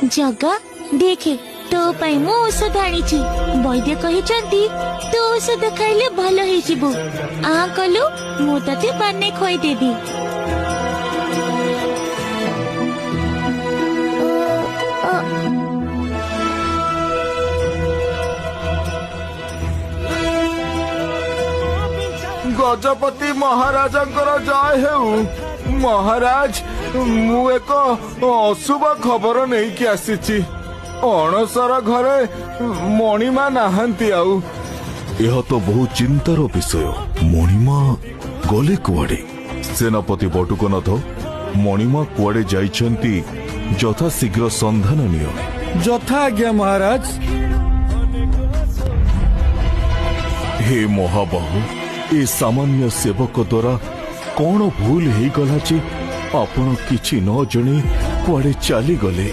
जगा देखे तो पाई मु औषध आनीची वैद्य कहिचंती तो औषध खाइले भल होई जिवो आ कलु मु तते पाने खोई देबी। गजपति महाराजंकर जय हेउ। महाराज मु एक अशुभ खबर नहीं कि आसीची। अणसर घरे मणिमा नाहंती आउ। यह तो बहुत चिंतार विषय। मणिमा गले कुआडे? सेनापति बटुकनाथ मणिमा कुआडे जाइछंती यथा शीघ्र संधान नियो। यथा आज्ञा महाराज। हे महाबाहु, ए सामान्य सेवक द्वारा कौन भूल हो गला जे आपण किछि न जणे कुआडे चली गले।